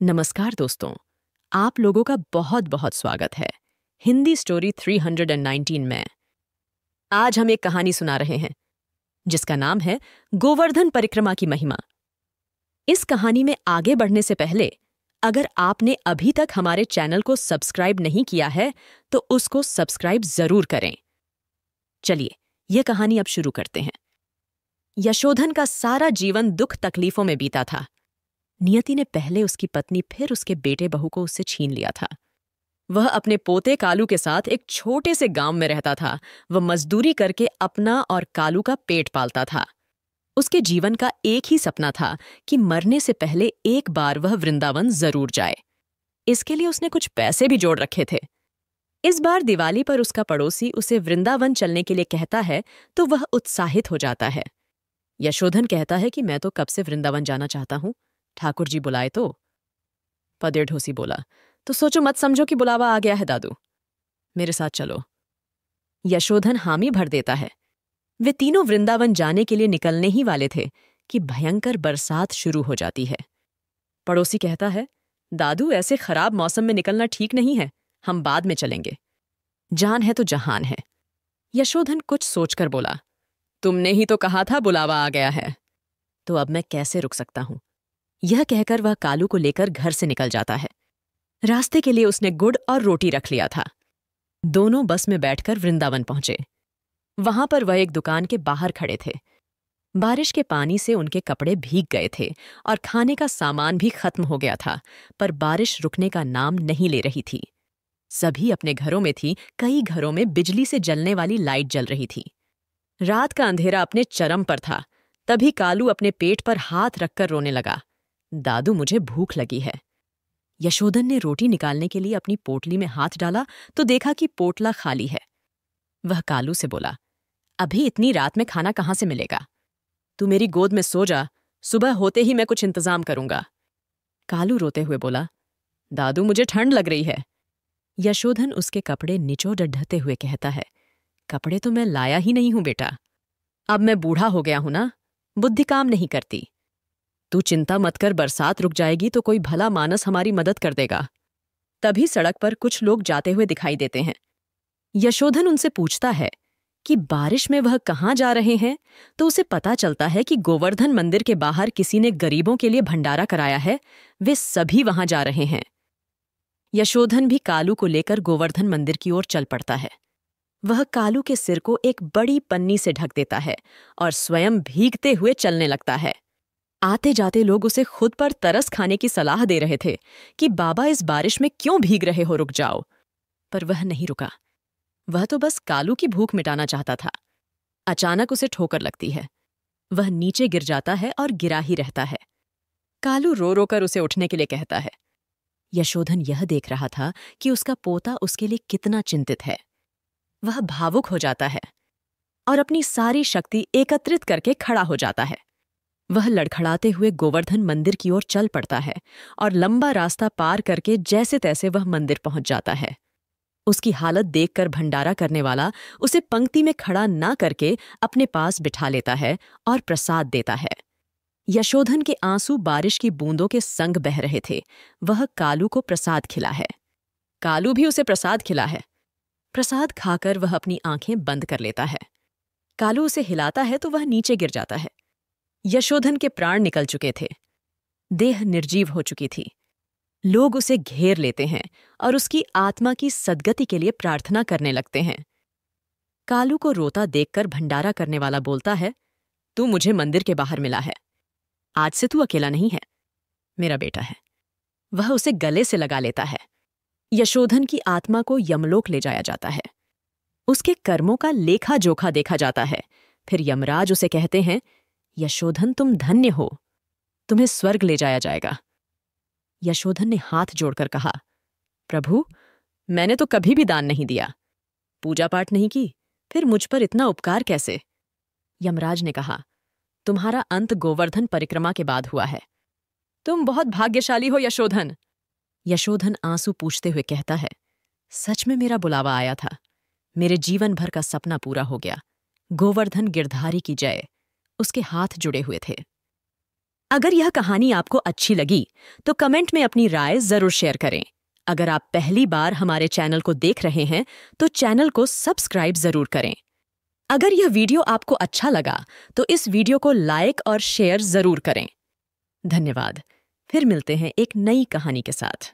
नमस्कार दोस्तों, आप लोगों का बहुत बहुत स्वागत है हिंदी स्टोरी 319 में। आज हम एक कहानी सुना रहे हैं जिसका नाम है गोवर्धन परिक्रमा की महिमा। इस कहानी में आगे बढ़ने से पहले अगर आपने अभी तक हमारे चैनल को सब्सक्राइब नहीं किया है तो उसको सब्सक्राइब जरूर करें। चलिए यह कहानी अब शुरू करते हैं। यशोधन का सारा जीवन दुख तकलीफों में बीता था। नियति ने पहले उसकी पत्नी फिर उसके बेटे बहू को उससे छीन लिया था। वह अपने पोते कालू के साथ एक छोटे से गांव में रहता था। वह मजदूरी करके अपना और कालू का पेट पालता था। उसके जीवन का एक ही सपना था कि मरने से पहले एक बार वह वृंदावन जरूर जाए। इसके लिए उसने कुछ पैसे भी जोड़ रखे थे। इस बार दिवाली पर उसका पड़ोसी उसे वृंदावन चलने के लिए कहता है तो वह उत्साहित हो जाता है। यशोधन कहता है कि मैं तो कब से वृंदावन जाना चाहता हूं, ठाकुर जी बुलाए तो। पदेर ढोसी बोला, तो सोचो मत समझो कि बुलावा आ गया है दादू, मेरे साथ चलो। यशोधन हामी भर देता है। वे तीनों वृंदावन जाने के लिए निकलने ही वाले थे कि भयंकर बरसात शुरू हो जाती है। पड़ोसी कहता है, दादू ऐसे खराब मौसम में निकलना ठीक नहीं है, हम बाद में चलेंगे। जान है तो जहान है। यशोधन कुछ सोचकर बोला, तुमने ही तो कहा था बुलावा आ गया है, तो अब मैं कैसे रुक सकता हूं। यह कहकर वह कालू को लेकर घर से निकल जाता है। रास्ते के लिए उसने गुड़ और रोटी रख लिया था। दोनों बस में बैठकर वृंदावन पहुंचे। वहां पर वह एक दुकान के बाहर खड़े थे। बारिश के पानी से उनके कपड़े भीग गए थे और खाने का सामान भी खत्म हो गया था, पर बारिश रुकने का नाम नहीं ले रही थी। सभी अपने घरों में थी, कई घरों में बिजली से जलने वाली लाइट जल रही थी। रात का अंधेरा अपने चरम पर था। तभी कालू अपने पेट पर हाथ रखकर रोने लगा, दादू मुझे भूख लगी है। यशोधन ने रोटी निकालने के लिए अपनी पोटली में हाथ डाला तो देखा कि पोटला खाली है। वह कालू से बोला, अभी इतनी रात में खाना कहाँ से मिलेगा? तू मेरी गोद में सो जा, सुबह होते ही मैं कुछ इंतजाम करूंगा। कालू रोते हुए बोला, दादू मुझे ठंड लग रही है। यशोधन उसके कपड़े निचोड़ ढहते हुए कहता है, कपड़े तो मैं लाया ही नहीं हूं बेटा, अब मैं बूढ़ा हो गया हूं ना, बुद्धि काम नहीं करती। तू चिंता मत कर, बरसात रुक जाएगी तो कोई भला मानस हमारी मदद कर देगा। तभी सड़क पर कुछ लोग जाते हुए दिखाई देते हैं। यशोधन उनसे पूछता है कि बारिश में वह कहाँ जा रहे हैं, तो उसे पता चलता है कि गोवर्धन मंदिर के बाहर किसी ने गरीबों के लिए भंडारा कराया है, वे सभी वहां जा रहे हैं। यशोधन भी कालू को लेकर गोवर्धन मंदिर की ओर चल पड़ता है। वह कालू के सिर को एक बड़ी पन्नी से ढक देता है और स्वयं भीगते हुए चलने लगता है। आते जाते लोग उसे खुद पर तरस खाने की सलाह दे रहे थे कि बाबा इस बारिश में क्यों भीग रहे हो, रुक जाओ। पर वह नहीं रुका। वह तो बस कालू की भूख मिटाना चाहता था। अचानक उसे ठोकर लगती है। वह नीचे गिर जाता है और गिरा ही रहता है। कालू रो रो कर उसे उठने के लिए कहता है। यशोधन यह देख रहा था कि उसका पोता उसके लिए कितना चिंतित है। वह भावुक हो जाता है और अपनी सारी शक्ति एकत्रित करके खड़ा हो जाता है। वह लड़खड़ाते हुए गोवर्धन मंदिर की ओर चल पड़ता है और लंबा रास्ता पार करके जैसे तैसे वह मंदिर पहुंच जाता है। उसकी हालत देखकर भंडारा करने वाला उसे पंक्ति में खड़ा ना करके अपने पास बिठा लेता है और प्रसाद देता है। यशोधन के आंसू बारिश की बूंदों के संग बह रहे थे। वह कालू को प्रसाद खिला है। कालू भी उसे प्रसाद खिला है। प्रसाद खाकर वह अपनी आंखें बंद कर लेता है। कालू उसे हिलाता है तो वह नीचे गिर जाता है। यशोधन के प्राण निकल चुके थे। देह निर्जीव हो चुकी थी। लोग उसे घेर लेते हैं और उसकी आत्मा की सद्गति के लिए प्रार्थना करने लगते हैं। कालू को रोता देखकर भंडारा करने वाला बोलता है, तू मुझे मंदिर के बाहर मिला है, आज से तू अकेला नहीं है, मेरा बेटा है। वह उसे गले से लगा लेता है। यशोधन की आत्मा को यमलोक ले जाया जाता है। उसके कर्मों का लेखा जोखा देखा जाता है। फिर यमराज उसे कहते हैं, यशोधन तुम धन्य हो, तुम्हें स्वर्ग ले जाया जाएगा। यशोधन ने हाथ जोड़कर कहा, प्रभु मैंने तो कभी भी दान नहीं दिया, पूजा पाठ नहीं की, फिर मुझ पर इतना उपकार कैसे? यमराज ने कहा, तुम्हारा अंत गोवर्धन परिक्रमा के बाद हुआ है। तुम बहुत भाग्यशाली हो यशोधन। यशोधन आंसू पूछते हुए कहता है, सच में मेरा बुलावा आया था, मेरे जीवन भर का सपना पूरा हो गया। गोवर्धन गिरधारी की जय। उसके हाथ जुड़े हुए थे। अगर यह कहानी आपको अच्छी लगी तो कमेंट में अपनी राय जरूर शेयर करें। अगर आप पहली बार हमारे चैनल को देख रहे हैं तो चैनल को सब्सक्राइब जरूर करें। अगर यह वीडियो आपको अच्छा लगा तो इस वीडियो को लाइक और शेयर जरूर करें। धन्यवाद। फिर मिलते हैं एक नई कहानी के साथ।